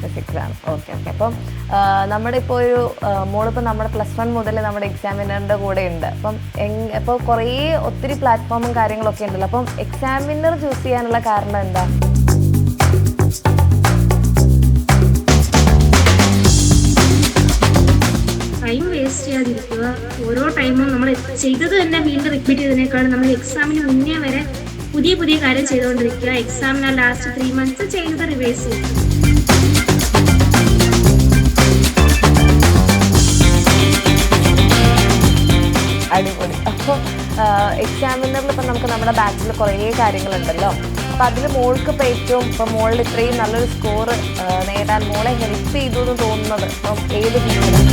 Physics ആണ്. Okay okay. അപ്പം നമ്മുടെ ഇപ്പോൾ ഒരു മോളിപ്പോൾ നമ്മുടെ +1 മുതൽ നമ്മുടെ എക്സാമിനറിൻ്റെ കൂടെ ഉണ്ട്. അപ്പം ഇപ്പോൾ ഒത്തിരി പ്ലാറ്റ്ഫോമും കാര്യങ്ങളൊക്കെ ഉണ്ടല്ലോ. അപ്പം എക്സാമിനർ ചൂസ് ചെയ്യാനുള്ള കാരണം എന്താ? ടൈം വേസ്റ്റ് ചെയ്യാതിരിക്കുക. ഓരോ ടൈമും നമ്മൾ ചെയ്തത് തന്നെ വീണ്ടും റിപ്പീറ്റ് ചെയ്തതിനേക്കാളും നമ്മൾ എക്സാമിന് മുന്നേ വരെ പുതിയ പുതിയ കാര്യം ചെയ്തുകൊണ്ടിരിക്കുക. എക്സാമിന് ലാസ്റ്റ് 3 months ചെയ്യുന്നത് റിവൈസ് ചെയ്യുക. അടിപൊളി. അപ്പോൾ എക്സാമിനറിൽ ഇപ്പം നമുക്ക് നമ്മുടെ ബാച്ചിൽ കുറേ കാര്യങ്ങളുണ്ടല്ലോ. അപ്പോൾ അതിൽ മോൾക്ക് ഇപ്പോൾ ഏറ്റവും ഇപ്പം മോളിൽ ഇത്രയും നല്ലൊരു സ്കോർ നേടാൻ മോളെ ഹെൽപ്പ് ചെയ്തു എന്ന് തോന്നുന്നത് ഇപ്പം ഏത് ഫീൽഡിലാണ്?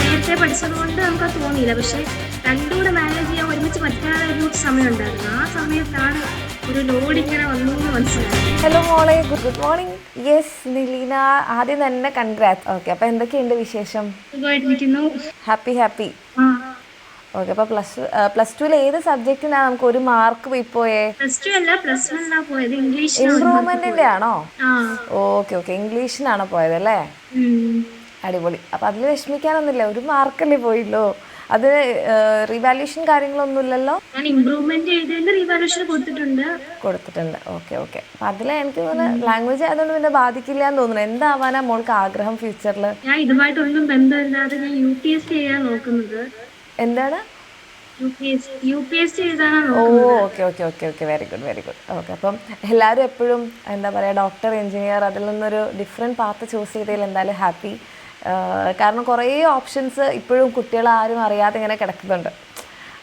നേരത്തെ പഠിച്ചതുകൊണ്ട് നമുക്കത് തോന്നിയില്ല. പക്ഷെ രണ്ടുകൂടെ മാനേജ് ചെയ്യാൻ ഒരുമിച്ച് പറ്റാതെ ഒരു സമയം ഉണ്ടായിരുന്നു. ആ സമയത്താണ് ഒരു ലോഡ് ഇങ്ങനെ വന്നു എന്ന് മനസ്സിലായി. ഹലോ മോളെ, ഗുഡ് മോർണിംഗ്. യെസ് നിലീന, ആദ്യം തന്നെ കൺഗ്രാറ്റ്സ്. ഓക്കെ, അപ്പോൾ എന്തൊക്കെയുണ്ട് വിശേഷം? സുഖമായിട്ടിരിക്കുന്നു. ഹാപ്പി. ഓക്കെ. അപ്പോൾ പ്ലസ് ടുവിൽ ഏത് സബ്ജക്റ്റിനാണ് നമുക്ക് ഒരു മാർക്ക് പോയേ? പോയത് ഇംഗ്ലീഷ്. ഇംപ്രൂവ്മെന്റിന്റെ ആണോ? ഓക്കെ. ഇംഗ്ലീഷിനാണോ പോയത് അല്ലേ? അടിപൊളി. അപ്പം അതിൽ വിഷമിക്കാനൊന്നുമില്ല, ഒരു മാർക്കല്ലേ പോയില്ലോ. അത് റിവാല്യൂഷൻ കാര്യങ്ങളൊന്നും ഇല്ലല്ലോ? ഞാൻ ഇംപ്രൂവ്മെന്റ് കൊടുത്തിട്ടുണ്ട്. ഓക്കെ. അപ്പം അതിൽ എനിക്ക് തോന്നുന്നു ലാംഗ്വേജ് ആയതുകൊണ്ട് പിന്നെ ബാധിക്കില്ല എന്ന് തോന്നുന്നു. എന്താവാനാ മോൾക്ക് ആഗ്രഹം ഫ്യൂച്ചറിൽ? ഞാൻ ഇതുമായിട്ടൊന്നും ബന്ധമില്ലാതെ ഞാൻ UPSC ചെയ്യാൻ നോക്കുന്നത്. എന്താണ്? UPSC എഴുതാനാണ് ഓക്കെ. Very good. ഓക്കെ. അപ്പം എല്ലാവരും എപ്പോഴും എന്താ പറയുക, ഡോക്ടർ, എഞ്ചിനീയർ, അതിൽ നിന്നൊരു ഡിഫറെൻറ്റ് പാത്ത് ചൂസ് ചെയ്തതിൽ എന്തായാലും ഹാപ്പി. കാരണം കുറേ ഓപ്ഷൻസ് ഇപ്പോഴും കുട്ടികൾ ആരും അറിയാതെ ഇങ്ങനെ കിടക്കുന്നുണ്ട്.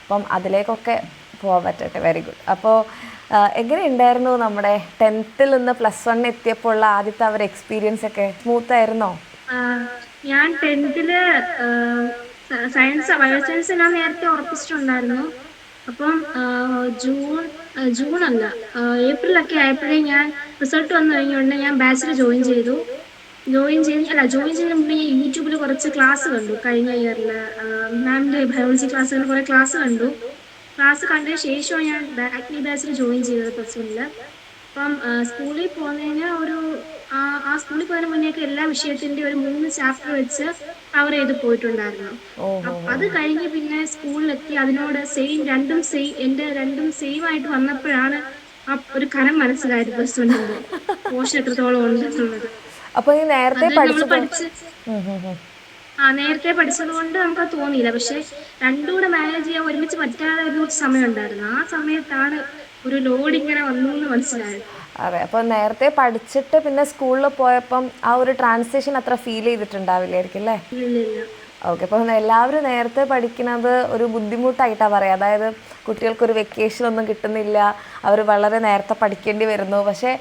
അപ്പം അതിലേക്കൊക്കെ പോകാൻ പറ്റട്ടെ. Very good. അപ്പോൾ എങ്ങനെ ഉണ്ടായിരുന്നു നമ്മുടെ 10th നിന്ന് +1 എത്തിയപ്പോൾ ഉള്ള ആദ്യത്തെ അവർ എക്സ്പീരിയൻസ് ഒക്കെ? സ്മൂത്ത് ആയിരുന്നോ? ഞാൻ 10th സയൻസ്, ബയോസയൻസ് ഞാൻ നേരത്തെ ഉറപ്പിച്ചിട്ടുണ്ടായിരുന്നു. അപ്പം ജൂൺ അല്ല, ഏപ്രിലൊക്കെ ആയപ്പോഴേ ഞാൻ റിസൾട്ട് വന്നു കഴിഞ്ഞുകൊണ്ട് ഞാൻ ബാച്ചിൽ ജോയിൻ ചെയ്യുന്നതിന് മുന്നേ ഞാൻ യൂട്യൂബിൽ കുറച്ച് ക്ലാസ് കണ്ടു. കഴിഞ്ഞ ഇയറിൽ മാമിൻ്റെ ബയോളജി ക്ലാസ്സുകൾ കുറേ ക്ലാസ് കണ്ടതിന് ശേഷമാണ് ഞാൻ അഗ്നി ബാച്ചിൽ ജോയിൻ ചെയ്തത് +1. അപ്പം സ്കൂളിൽ പോകുന്നതിന് സ്കൂളിൽ പോകുന്നതിന് മുന്നേക്ക് എല്ലാ വിഷയത്തിൻ്റെ ഒരു 3 ചാപ്റ്റർ വെച്ച് കവർ ചെയ്ത് പോയിട്ടുണ്ടായിരുന്നു. അത് കഴിഞ്ഞ് പിന്നെ സ്കൂളിലെത്തി അതിനോട് എൻ്റെ രണ്ടും സെയിം ആയിട്ട് വന്നപ്പോഴാണ് ആ ഒരു കനം മനസ്സിലായത് +1 പോഷൻ എത്രത്തോളം ഉണ്ടെന്നുള്ളത്. അപ്പോൾ ഈ നേരത്തെ പഠിച്ചത് കൊണ്ട് നമുക്കത് തോന്നിയില്ല. പക്ഷെ രണ്ടുകൂടെ മാനേജ് ചെയ്യാൻ ഒരുമിച്ച് പറ്റാതെ ഒരു സമയം ഉണ്ടായിരുന്നു. ആ സമയത്താണ് ഒരു ലോഡ് ഇങ്ങനെ വന്നു എന്ന് മനസ്സിലായത്. അതെ. അപ്പോൾ നേരത്തെ പഠിച്ചിട്ട് പിന്നെ സ്കൂളിൽ പോയപ്പം ആ ഒരു ട്രാൻസിഷൻ അത്ര ഫീൽ ചെയ്തിട്ടുണ്ടാവില്ലായിരിക്കും അല്ലേ? ഓക്കെ. അപ്പോൾ എല്ലാവരും നേരത്തെ പഠിക്കുന്നത് ഒരു ബുദ്ധിമുട്ടായിട്ടാണ് പറയുക. അതായത് കുട്ടികൾക്കൊരു വെക്കേഷൻ ഒന്നും കിട്ടുന്നില്ല, അവർ വളരെ നേരത്തെ പഠിക്കേണ്ടി വരുന്നു. പക്ഷേ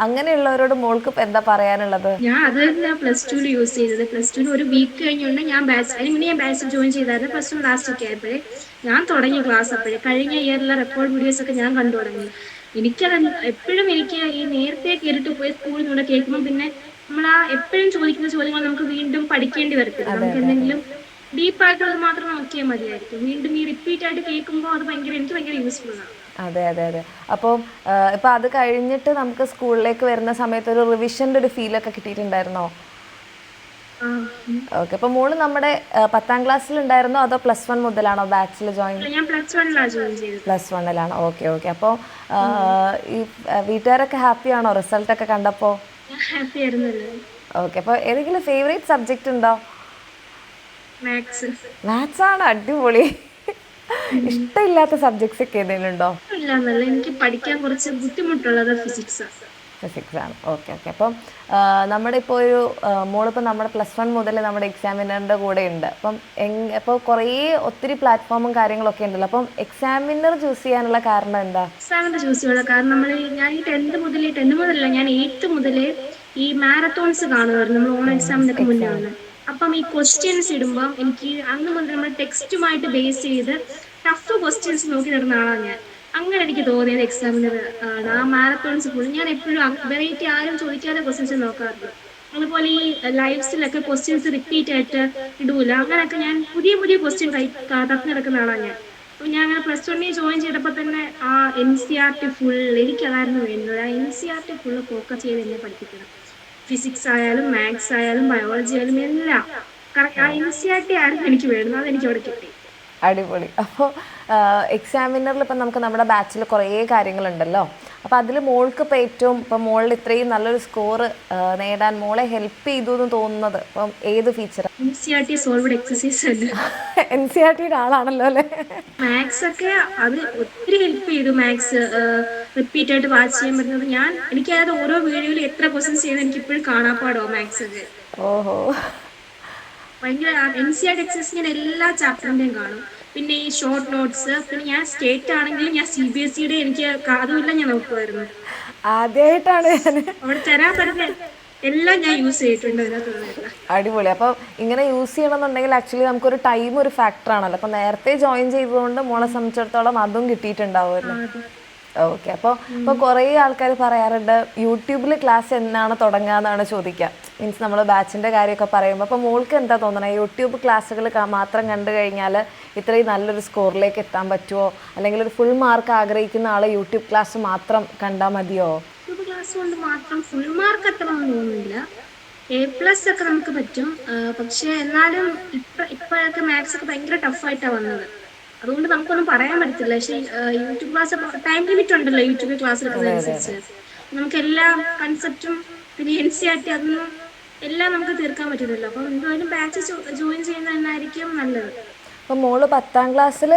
അങ്ങനെയുള്ളവരോട് മോൾക്ക് എന്താ പറയാനുള്ളത്? ഞാൻ അത് +2 യൂസ് ചെയ്തത്. +2 ഒരു വീക്ക് കഴിഞ്ഞുകൊണ്ട് ഞാൻ ബാച്ചിൽ ജോയിൻ ചെയ്തായിരുന്നു. +1 ലാസ്റ്റ് ഒക്കെ ആയപ്പോഴേ ഞാൻ തുടങ്ങിയ ക്ലാസ്. അപ്പോഴേ കഴിഞ്ഞ ഇയറിലെ റെക്കോർഡ് വീഡിയോസ് ഒക്കെ ഞാൻ കണ്ടു തുടങ്ങി. എപ്പോഴും എനിക്ക് ഈ നേരത്തെ കേട്ടിട്ട് പോയി സ്കൂളിൽ നിന്ന് കേൾക്കുമ്പോൾ പിന്നെ നമ്മൾ എപ്പോഴും ചോദിക്കുന്ന ചോദ്യങ്ങൾ നമുക്ക് വീണ്ടും പഠിക്കേണ്ടി വരത്തില്ല. നമുക്ക് എന്തെങ്കിലും ഡീപ്പായിട്ടുള്ളത് മാത്രം നോക്കിയാൽ മതിയായിരിക്കും. വീണ്ടും ഈ റിപ്പീറ്റ് ആയിട്ട് കേൾക്കുമ്പോൾ അത് എനിക്ക് ഭയങ്കര യൂസ്ഫുൾ ആണ്. അതെ. അപ്പോൾ ഇപ്പം അത് കഴിഞ്ഞിട്ട് നമുക്ക് സ്കൂളിലേക്ക് വരുന്ന സമയത്ത് ഒരു റിവിഷൻ്റെ ഒരു ഫീലൊക്കെ കിട്ടിയിട്ടുണ്ടായിരുന്നോ? ഓക്കെ. അപ്പോൾ മോള് നമ്മുടെ 10th ക്ലാസ്സിലുണ്ടായിരുന്നോ അതോ +1 മുതലാണോ ബാച്ചിൽ ജോയിൻ? ഞാൻ +1 ജോയിൻ ചെയ്തത്. +1 ഓക്കെ. അപ്പോൾ ഈ വീട്ടുകാരൊക്കെ ഹാപ്പിയാണോ റിസൾട്ടൊക്കെ കണ്ടപ്പോൾ? ഹാപ്പി ആയിരുന്നല്ലോ. ഓക്കെ. അപ്പോൾ ഏതെങ്കിലും ഫേവറേറ്റ് സബ്ജക്റ്റ് ഉണ്ടോ? മാത്സ് ആണ്. അടിപൊളി. ഇഷ്ടമില്ലാത്ത സബ്ജക്ട്സ് ഒക്കെ ഏതെങ്കിലും ഉണ്ടോ? എനിക്ക് പഠിക്കാൻ കുറച്ച് ബുദ്ധിമുട്ടുള്ളത് ഫിസിക്സ് ആണ്. ഓക്കെ. അപ്പം നമ്മുടെ ഇപ്പോൾ ഒരു മോളിപ്പോൾ നമ്മുടെ +1 മുതൽ നമ്മുടെ എക്സാമിനറിൻ്റെ കൂടെ ഉണ്ട്. അപ്പം ഇപ്പോൾ ഒത്തിരി പ്ലാറ്റ്ഫോമും കാര്യങ്ങളൊക്കെ ഉണ്ടല്ലോ. അപ്പം എക്സാമിനർ ചൂസ് ചെയ്യാനുള്ള കാരണം എന്താ? എക്സാമിനർ ചൂസ് ചെയ്യാനുള്ള കാരണം ഞാൻ ഈ 10th മുതലല്ല, ഞാൻ 8th മുതലേ ഈ മാരത്തോൺസ് കാണുമായിരുന്നു. നമ്മൾ ഓൺ എക്സാമിനൊക്കെ മുന്നേ വന്ന്. അപ്പം ഈ ക്വസ്റ്റ്യൻസ് ഇടുമ്പോൾ എനിക്ക് അന്ന് മുതൽ നമ്മൾ ടെക്സ്റ്റുമായിട്ട് ബേസ് ചെയ്ത് ടഫ് ക്വസ്റ്റ്യൻസ് നോക്കി നടന്ന ആളാണ് ഞാൻ. അങ്ങനെ എനിക്ക് തോന്നിയത് എക്സാമിനർ ആണ്. ആ മാരത്തോൺസ് ഫുൾ ഞാൻ എപ്പോഴും വെറൈറ്റി ആരും ചോദിക്കാതെ ക്വസ്റ്റ്യൻസ് നോക്കാറുണ്ട്. അതുപോലെ ഈ ലൈവ്സിലൊക്കെ ക്വസ്റ്റ്യൻസ് റിപ്പീറ്റ് ആയിട്ട് ഇടൂല. അങ്ങനെയൊക്കെ ഞാൻ പുതിയ ക്വസ്റ്റ്യൻ തപ്പി നടക്കുന്ന ആളാണ് ഞാൻ. അപ്പോൾ ഞാൻ അങ്ങനെ +1 ജോയിൻ ചെയ്തപ്പോൾ തന്നെ ആ NCERT ഫുൾ എനിക്കതായിരുന്നു വേണ്ടത്. ആ NCERT ഫുള്ള് ഫോക്കസ് ചെയ്ത് എന്നെ പഠിപ്പിക്കണം. ഫിസിക്സ് ആയാലും മാത്സ് ആയാലും ബയോളജി ആയാലും എല്ലാം കറക്റ്റ് ആ NCERT ആയിരുന്നു എനിക്ക് വേണ്ടത്. അതെനിക്ക് അവിടെ കിട്ടി. അടിപൊളി. അപ്പോൾ എക്സാമിനറിൽ ഇപ്പം നമുക്ക് നമ്മുടെ ബാച്ചിൽ കുറേ കാര്യങ്ങളുണ്ടല്ലോ. അപ്പോൾ അതിൽ മോൾക്ക് ഇപ്പോൾ ഏറ്റവും ഇപ്പം മോളിൽ ഇത്രയും നല്ലൊരു സ്കോർ നേടാൻ മോളെ ഹെൽപ്പ് ചെയ്തു എന്ന് തോന്നുന്നത് ഇപ്പം ഏത് ഫീച്ചറാണ്? NCERT സോൾവ്ഡ് എക്സസൈസ് അല്ല. NCERTയുടെ ആളാണല്ലോ അല്ലേ? മാത്സ് ഒക്കെ അത് ഒത്തിരി ഹെൽപ്പ് ചെയ്തു. മാത്സ് റിപ്പീറ്റ് ആയിട്ട് വാച്ച് ചെയ്യാൻ പറ്റുന്നത് എനിക്കതായത് ഓരോ വീഡിയോയിൽ എത്ര ക്വസ്റ്റ്യൻസ് ചെയ്യുന്നത് എനിക്ക് ഇപ്പോഴും കാണാപ്പാടോ മാത്സ് ഒക്കെ. ഓഹോ. ഭയങ്കര NCERT എക്സസൈസ് ഞാൻ എല്ലാ ചാപ്റ്ററിന്റെയും കാണും. പിന്നെ ഈ ഷോർട്ട് നോട്ട്സ്, പിന്നെ ഞാൻ സ്റ്റേറ്റ് ആണെങ്കിലും ഞാൻ CBSEയുടെ എനിക്ക് അതുമില്ല ഞാൻ നോക്കുമായിരുന്നു. ആദ്യമായിട്ടാണ് ഞാൻ. അവിടെ തരാൻ പറ്റുന്ന എല്ലാം ഞാൻ യൂസ് ചെയ്തിട്ടുണ്ട് അതിനകത്തുള്ള. അടിപൊളി. അപ്പോൾ ഇങ്ങനെ യൂസ് ചെയ്യണമെന്നുണ്ടെങ്കിൽ ആക്ച്വലി നമുക്കൊരു ടൈം ഒരു ഫാക്ടറാണല്ലോ. അപ്പോൾ നേരത്തെ ജോയിൻ ചെയ്തതുകൊണ്ട് മോളെ സംബന്ധിച്ചിടത്തോളം അതും കിട്ടിയിട്ടുണ്ടാവുമല്ലോ. ഓക്കെ. അപ്പോൾ കുറേ ആൾക്കാർ പറയാറുണ്ട് യൂട്യൂബിൽ ക്ലാസ് എന്നാണ് തുടങ്ങുക എന്നാണ് ചോദിക്കുക. മീൻസ് നമ്മൾ ബാച്ചിൻ്റെ കാര്യമൊക്കെ പറയുമ്പോൾ അപ്പോൾ മോൾക്ക് എന്താ തോന്നണേ, യൂട്യൂബ് ക്ലാസ്സുകൾ മാത്രം കണ്ടു കഴിഞ്ഞാൽ ഇത്രയും നല്ലൊരു സ്കോറിലേക്ക് എത്താൻ പറ്റുമോ, അല്ലെങ്കിൽ ഒരു ഫുൾ മാർക്ക് ആഗ്രഹിക്കുന്ന ആൾ യൂട്യൂബ് ക്ലാസ് മാത്രം കണ്ടാൽ മതിയോ? യൂട്യൂബ് ക്ലാസ് കൊണ്ട് മാത്രം ഫുൾ മാർക്ക് അത്ര ഒന്നും തോന്നുന്നില്ല. A+ ഒക്കെ നമുക്ക് പറ്റും. പക്ഷെ എന്നാലും ഇപ്പോഴൊക്കെ മാത്സ് ഒക്കെ ഭയങ്കര ടഫായിട്ടാണ് വന്നത്. അതുകൊണ്ട് നമുക്കൊന്നും പറയാൻ പറ്റത്തില്ല. പക്ഷേ യൂട്യൂബ് ക്ലാസ് ടൈം ലിമിറ്റ് ഉണ്ടല്ലോ യൂട്യൂബിൽ ക്ലാസ് എടുക്കുന്നതനുസരിച്ച്. നമുക്ക് എല്ലാ കൺസെപ്റ്റും പിന്നെ NCERT അതൊന്നും എല്ലാം നമുക്ക് തീർക്കാൻ പറ്റുന്നില്ല. അപ്പം എന്തായാലും ബാച്ച് ജോയിൻ ചെയ്യുന്നത് തന്നെയായിരിക്കും നല്ലത്. അപ്പം മോള് 10ാം ക്ലാസ്സിൽ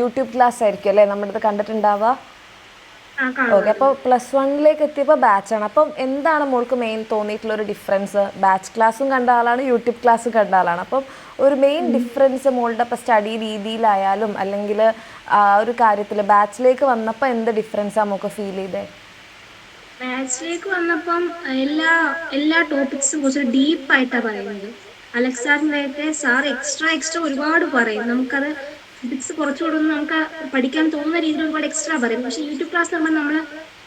യൂട്യൂബ് ക്ലാസ് ആയിരിക്കും അല്ലേ നമ്മുടെ അടുത്ത് കണ്ടിട്ടുണ്ടാവുക? ഓക്കെ. അപ്പോൾ +1 എത്തിയപ്പോൾ ബാച്ചാണ്. അപ്പം എന്താണ് മോൾക്ക് മെയിൻ തോന്നിയിട്ടുള്ളൊരു ഡിഫറൻസ്? ബാച്ച് ക്ലാസ്സും കണ്ട ആളാണ്, യൂട്യൂബ് ക്ലാസ്സും കണ്ട ആളാണ്. അപ്പം ഒരു മെയിൻ ഡിഫറൻസ് മോളുടെ ഇപ്പോൾ സ്റ്റഡി രീതിയിലായാലും അല്ലെങ്കിൽ ആ ഒരു കാര്യത്തിൽ ബാച്ചിലേക്ക് വന്നപ്പോൾ എന്ത് ഡിഫറൻസാണ് നമുക്ക് ഫീൽ ചെയ്തേ? ബാച്ചിലേക്ക് വന്നപ്പം എല്ലാ ടോപ്പിക്സും കുറച്ച് ഡീപ്പായിട്ടാണ് പറയുന്നത്. അലക്സാറിൻ്റെ സാർ എക്സ്ട്രാ ഒരുപാട് പറയും. നമുക്കത് ഫിസിക്സ് കുറച്ചുകൂടെ ഒന്ന് നമുക്ക് പഠിക്കാൻ തോന്നുന്ന രീതിയിൽ ഒരുപാട് എക്സ്ട്രാ പറയും. പക്ഷേ യൂട്യൂബ് ക്ലാസ് നമ്മൾ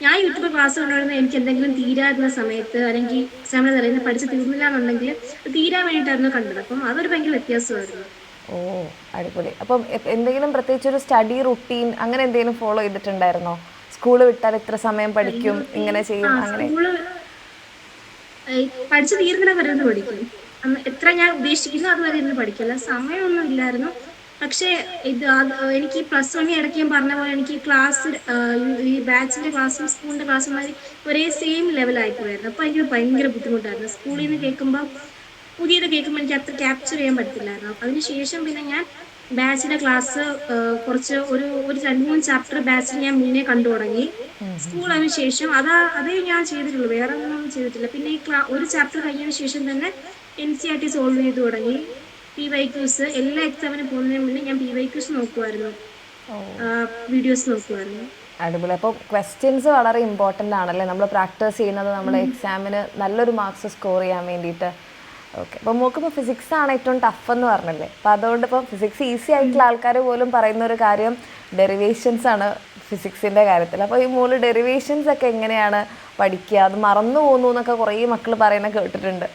ഞാൻ യൂട്യൂബ് ക്ലാസ് കൊണ്ടുവരുന്നത് എനിക്ക് എന്തെങ്കിലും തീരാകുന്ന സമയത്ത് അല്ലെങ്കിൽ എക്സാമിന് തലേന്ന് പഠിച്ച് തീർന്നില്ല എന്നുണ്ടെങ്കിൽ തീരാൻ വേണ്ടിയിട്ടായിരുന്നു കണ്ടത്. അപ്പം അതൊരു ഭയങ്കര വ്യത്യാസമായിരുന്നു. ഓ അടിപൊളി. അപ്പം എന്തെങ്കിലും പ്രത്യേകിച്ച് ഒരു സ്റ്റഡി റുട്ടീൻ അങ്ങനെ എന്തെങ്കിലും ഫോളോ ചെയ്തിട്ടുണ്ടായിരുന്നോ? സ്കൂള് വിട്ടാൽ ഇത്ര സമയം പഠിക്കും, ഇങ്ങനെ ചെയ്യും, അങ്ങനെ? പഠിച്ച് തീർന്നിടം വരെ ഒന്ന് പഠിക്കും. എത്ര ഞാൻ ഉദ്ദേശിക്കുന്നു അതുവരെ ഇരുന്ന് പഠിക്കില്ല. സമയമൊന്നും ഇല്ലായിരുന്നു. പക്ഷേ എനിക്ക് +1 ഇടയ്ക്ക് ഞാൻ പറഞ്ഞ പോലെ എനിക്ക് ക്ലാസ് ഈ ബാച്ചിന്റെ ക്ലാസ്സും സ്കൂളിന്റെ ക്ലാസ്സും ഒരേ സെയിം ലെവലായിപ്പോയായിരുന്നു. അപ്പോൾ എനിക്ക് ഭയങ്കര ബുദ്ധിമുട്ടായിരുന്നു. സ്കൂളിൽ നിന്ന് കേൾക്കുമ്പോൾ പുതിയത് കേൾക്കുമ്പോൾ എനിക്ക് അത്ര ക്യാപ്ചർ ചെയ്യാൻ പറ്റില്ലായിരുന്നു. അപ്പം അതിനുശേഷം പിന്നെ ഞാൻ ബാച്ചിന്റെ ക്ലാസ് കുറച്ച് ഒരു 2-3 ചാപ്റ്റർ ബാച്ചിൽ ഞാൻ മുന്നേ കണ്ടു തുടങ്ങി. സ്കൂൾ അതിന് ശേഷം അതേ ഞാൻ ചെയ്തിട്ടുള്ളൂ, വേറെ ഒന്നും ചെയ്തിട്ടില്ല. പിന്നെ ഒരു ചാപ്റ്റർ കഴിഞ്ഞതിന് ശേഷം തന്നെ NCERT സോൾവ് ചെയ്ത് തുടങ്ങി. PYQs എല്ലാ എക്സാമിനും പോകുന്നതിന് മുന്നേ ഞാൻ PYQs നോക്കുമായിരുന്നു, വീഡിയോസ് നോക്കുമായിരുന്നു. അടിപൊളി. അപ്പോൾ ക്വസ്റ്റ്യൻസ് വളരെ ഇമ്പോർട്ടൻ്റ് ആണല്ലേ, നമ്മൾ പ്രാക്ടീസ് ചെയ്യുന്നത് നമ്മൾ എക്സാമിന് നല്ലൊരു മാർക്സ് സ്കോർ ചെയ്യാൻ വേണ്ടിയിട്ട്. ഓക്കെ. അപ്പോൾ മോൾക്കിപ്പോൾ ഫിസിക്സ് ആണ് ഏറ്റവും ടഫ് എന്ന് പറഞ്ഞല്ലേ. അപ്പോൾ അതുകൊണ്ട് ഇപ്പോൾ ഫിസിക്സ് ഈസി ആയിട്ടുള്ള ആൾക്കാർ പോലും പറയുന്ന ഒരു കാര്യം ഡെറിവേഷൻസ് ആണ് ഫിസിക്സിൻ്റെ കാര്യത്തിൽ. അപ്പോൾ ഈ മോള് ഡെറിവേഷൻസ് ഒക്കെ എങ്ങനെയാണ് പഠിക്കുക? അത് മറന്നു പോകുന്നു എന്നൊക്കെ കുറേ മക്കൾ പറയുന്നത് കേട്ടിട്ടുണ്ട്.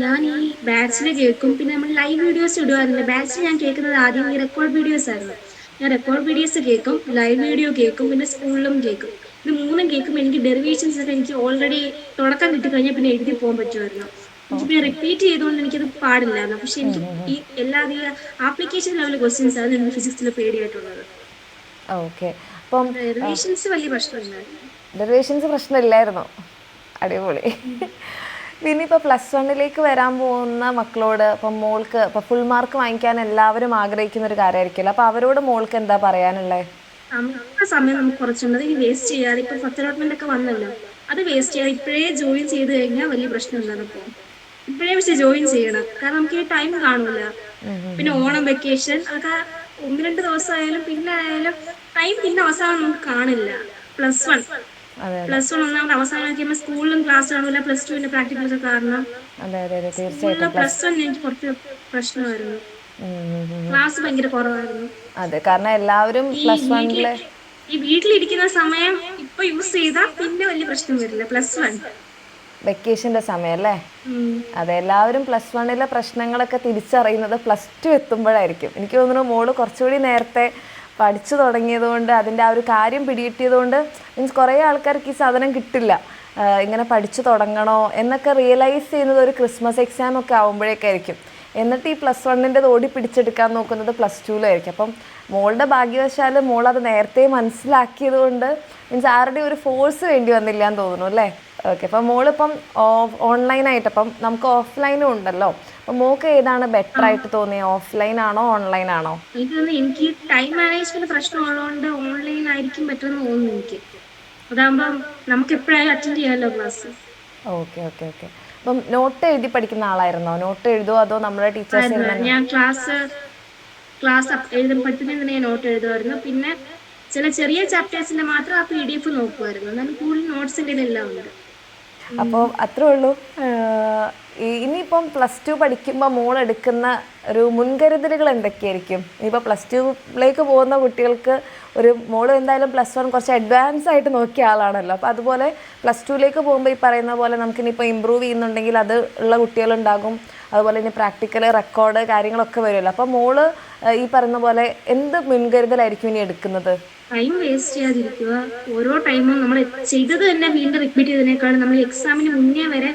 ഞാൻ ഈ ബാച്ചിൽ കേൾക്കും. പിന്നെ നമ്മൾ ലൈവ് വീഡിയോസ് ഇടുമായിരുന്നില്ല ബാച്ചിൽ. ഞാൻ കേൾക്കുന്നത് ആദ്യം ഈ റെക്കോർഡ് വീഡിയോസ് ആയിരുന്നു. ഞാൻ റെക്കോർഡ് വീഡിയോസ് കേൾക്കും, ലൈവ് വീഡിയോ കേൾക്കും, പിന്നെ സ്കൂളിലും കേൾക്കും. ഇത് മൂന്നും കേൾക്കുമ്പോൾ എനിക്ക് ഡെറിവേഷൻസ് ഒക്കെ എനിക്ക് ഓൾറെഡി തുടക്കം കിട്ടിക്കഴിഞ്ഞാൽ പിന്നെ എഴുതി പോകാൻ പറ്റുമായിരുന്നു. എനിക്ക് പിന്നെ റിപ്പീറ്റ് ചെയ്തുകൊണ്ട് എനിക്കത് പാടില്ലായിരുന്നു. പക്ഷെ എനിക്ക് ഈ എല്ലാ ആപ്ലിക്കേഷൻ ലെവൽ ക്വസ്റ്റ്യൻസ് ആണ് എനിക്ക് ഫിസിക്സിൽ പേടിയായിട്ടുള്ളത്. ഓക്കെ. അപ്പം ഡെറിവേഷൻസ് വലിയ പ്രശ്നമില്ലായിരുന്നു. ഡെറിവേഷൻസ് പ്രശ്നമില്ലായിരുന്നു. അടിപൊളി. പിന്നെ ഇപ്പോൾ +1 വരാൻ പോകുന്ന മക്കളോട് ഇപ്പം മോൾക്ക് ഇപ്പോൾ ഫുൾ മാർക്ക് വാങ്ങിക്കാൻ എല്ലാവരും ആഗ്രഹിക്കുന്ന ഒരു കാര്യമായിരിക്കുമല്ലോ. അപ്പോൾ അവരോട് മോൾക്ക് എന്താ പറയാനുള്ളത്? സമയം നമുക്ക് കുറച്ചുള്ളത് ഈ വേസ്റ്റ് ചെയ്യാതെ. ഇപ്പൊ ഫസ്റ്റ് അലോട്ട്മെന്റ് ഒക്കെ വന്നല്ലോ, അത് വേസ്റ്റ് ചെയ്യാതെ ഇപ്പോഴേ ജോയിൻ ചെയ്ത് കഴിഞ്ഞാൽ വലിയ പ്രശ്നമില്ലാതെ പോകും. ഇപ്പോഴേ പക്ഷെ ജോയിൻ ചെയ്യണം, കാരണം നമുക്ക് ഈ ടൈം കാണൂല. പിന്നെ ഓണം വെക്കേഷൻ അതൊക്കെ 1-2 ദിവസമായാലും പിന്നെ ആയാലും ടൈം പിന്നെ അവസാനം നമുക്ക് കാണില്ല. +1 ഒന്നാമത് അവസാനം കഴിയുമ്പോൾ സ്കൂളിലും ക്ലാസ് കാണൂല. +2 പ്രാക്ടിക്കൽസ് കാരണം +1 എനിക്ക് കുറച്ച് പ്രശ്നമായിരുന്നു. ക്ലാസ് ഭയങ്കര കുറവായിരുന്നു. അതെ, കാരണം എല്ലാവരും +1 ഈ വീട്ടിലിരിക്കുന്ന സമയം ഇപ്പൊ യൂസ് ചെയ്താൽ പിന്നെ വലിയ പ്രശ്നം വരില്ല. +1 വെക്കേഷൻ്റെ സമയം അല്ലേ? അതെ, എല്ലാവരും പ്ലസ് വണ്ണിലെ പ്രശ്നങ്ങളൊക്കെ തിരിച്ചറിയുന്നത് പ്ലസ് ടു എത്തുമ്പോഴായിരിക്കും. എനിക്ക് തോന്നുന്നു മോള് കുറച്ചുകൂടി നേരത്തെ പഠിച്ചു തുടങ്ങിയതുകൊണ്ട്, അതിൻ്റെ ആ ഒരു കാര്യം പിടികിട്ടിയതുകൊണ്ട്, മീൻസ് കുറേ ആൾക്കാർക്ക് ഈ സാധനം കിട്ടില്ല, ഇങ്ങനെ പഠിച്ചു തുടങ്ങണോ എന്നൊക്കെ റിയലൈസ് ചെയ്യുന്നത് ഒരു ക്രിസ്മസ് എക്സാം ഒക്കെ ആകുമ്പോഴേക്കായിരിക്കും. എന്നിട്ട് ഈ പ്ലസ് വണ്ണിൻ്റെത് ഓടി പിടിച്ചെടുക്കാൻ നോക്കുന്നത് പ്ലസ് ടുവിലായിരിക്കും. അപ്പം മോളുടെ ഭാഗ്യവശാൽ മോളത് നേരത്തെ മനസ്സിലാക്കിയത് കൊണ്ട് മീൻസ് ആരുടെയും ഒരു ഫോഴ്സ് വേണ്ടി വന്നില്ല എന്ന് തോന്നുന്നു അല്ലേ? ഓക്കെ. അപ്പം മോളിപ്പം ഓൺലൈനായിട്ട്, അപ്പം നമുക്ക് ഓഫ്ലൈനും ഉണ്ടല്ലോ, അപ്പം മോൾക്ക് ഏതാണ് ബെറ്റർ ആയിട്ട് തോന്നിയത്? ഓഫ്ലൈൻ ആണോ ഓൺലൈൻ ആണോ? എനിക്ക് ടൈം മാനേജ്മെന്റ് പ്രശ്നമുള്ളതുകൊണ്ട് ഓൺലൈൻ ആയിരിക്കും പറ്റുമെന്ന് തോന്നുന്നു എനിക്ക്. അതാകുമ്പം നമുക്ക് എപ്പോഴായാലും അറ്റൻഡ് ചെയ്യാമല്ലോ ക്ലാസ്. Okay okay okay. അപ്പം നോട്ട് എഴുതി പഠിക്കുന്ന ആളായിരുന്നോ? നോട്ട് എഴുതുമോ അതോ നമ്മുടെ ടീച്ചേഴ്സ്? ഞാൻ ക്ലാസ് പഠിപ്പിക്കുന്നതിന് തന്നെ ഞാൻ നോട്ട് എഴുതുമായിരുന്നു. പിന്നെ ചെറിയ ചാപ്റ്റേഴ്സിന്റെ മാത്രം ആ PDF നോക്കുമായിരുന്നു. എന്നാലും കൂടുതൽ നോട്ട്സിന്റെ എല്ലാം ഉണ്ട്. അപ്പോൾ അത്രേ ഉള്ളൂ. ഇനിയിപ്പം പ്ലസ് ടു പഠിക്കുമ്പോൾ മോൾ എടുക്കുന്ന ഒരു മുൻകരുതലുകൾ എന്തൊക്കെയായിരിക്കും? ഇനിയിപ്പോൾ പ്ലസ് ടുവിലേക്ക് പോകുന്ന കുട്ടികൾക്ക് മോൾ എന്തായാലും പ്ലസ് വൺ കുറച്ച് അഡ്വാൻസ് ആയിട്ട് നോക്കിയ ആളാണല്ലോ, അപ്പോൾ അതുപോലെ പ്ലസ് ടുവിലേക്ക് പോകുമ്പോൾ ഈ പറയുന്ന പോലെ നമുക്കിനിപ്പോൾ ഇമ്പ്രൂവ് ചെയ്യുന്നുണ്ടെങ്കിൽ അത് ഉള്ള കുട്ടികളുണ്ടാകും. അതുപോലെ ഇനി പ്രാക്ടിക്കൽ റെക്കോർഡ് കാര്യങ്ങളൊക്കെ വരുമല്ലോ. അപ്പോൾ മോള് ഈ പറയുന്ന പോലെ എന്ത് മുൻകരുതലായിരിക്കും ഇനി എടുക്കുന്നത്? ടൈം വേസ്റ്റ് ചെയ്യാതിരിക്കുക. ഓരോ ടൈമും നമ്മൾ ചെയ്തത് തന്നെ വീണ്ടും റിപ്പീറ്റ് ചെയ്തതിനേക്കാളും നമ്മൾ എക്സാമിന് മുന്നേ വരെ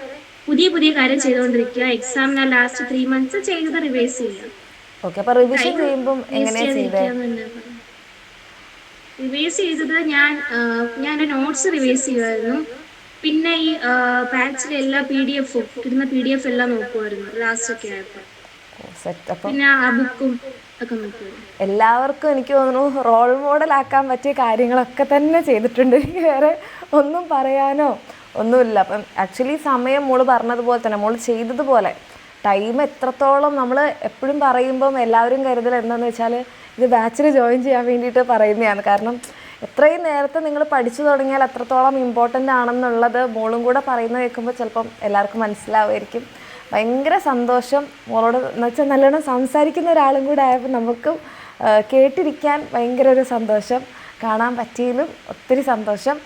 പുതിയ കാര്യം ചെയ്തുകൊണ്ടിരിക്കുക. എക്സാമിന് ലാസ്റ്റ് 3 months ചെയ്തത് റിവൈസ് ചെയ്യുക. ഓക്കെ. അപ്പോൾ റിവിഷൻ ചെയ്യുമ്പോൾ എങ്ങനെയാണ് ചെയ്തത്? റിവൈസ് ചെയ്തത് ഞാൻ നോട്ട്സ് റിവൈസ് ചെയ്യുമായിരുന്നു. പിന്നെ ഈ ബാച്ചിലെ എല്ലാ PDF എല്ലാം നോക്കുമായിരുന്നു ലാസ്റ്റ് ഒക്കെ ആയപ്പോൾ. പിന്നെ ആ ബുക്കും ഒക്കെ നോക്കുമായിരുന്നു. എല്ലാവർക്കും എനിക്ക് തോന്നുന്നു റോൾ മോഡലാക്കാൻ പറ്റിയ കാര്യങ്ങളൊക്കെ തന്നെ ചെയ്തിട്ടുണ്ട്. എനിക്ക് വേറെ ഒന്നും പറയാനോ ഒന്നുമില്ല. അപ്പം ആക്ച്വലി സമയം മോള് പറഞ്ഞതുപോലെ തന്നെ മോള് ചെയ്തതുപോലെ ടൈം എത്രത്തോളം നമ്മൾ എപ്പോഴും പറയുമ്പം എല്ലാവരും കരുതൽ എന്താണെന്ന് വെച്ചാൽ ഇത് ബാച്ചിൽ ജോയിൻ ചെയ്യാൻ വേണ്ടിയിട്ട് പറയുന്നതാണ്. കാരണം എത്രയും നേരത്തെ നിങ്ങൾ പഠിച്ചു തുടങ്ങിയാൽ അത്രത്തോളം ഇമ്പോർട്ടൻ്റ് ആണെന്നുള്ളത് മോളും കൂടെ പറയുന്നത് കേൾക്കുമ്പോൾ ചിലപ്പം എല്ലാവർക്കും മനസ്സിലാവുമായിരിക്കും. ഭയങ്കര സന്തോഷം മോളോട്, എന്ന് വെച്ചാൽ നല്ലോണം സംസാരിക്കുന്ന ഒരാളും കൂടെ ആയപ്പോൾ നമുക്കും കേട്ടിരിക്കാൻ ഭയങ്കര ഒരു സന്തോഷം. കാണാൻ പറ്റിയതിലും ഒത്തിരി സന്തോഷം.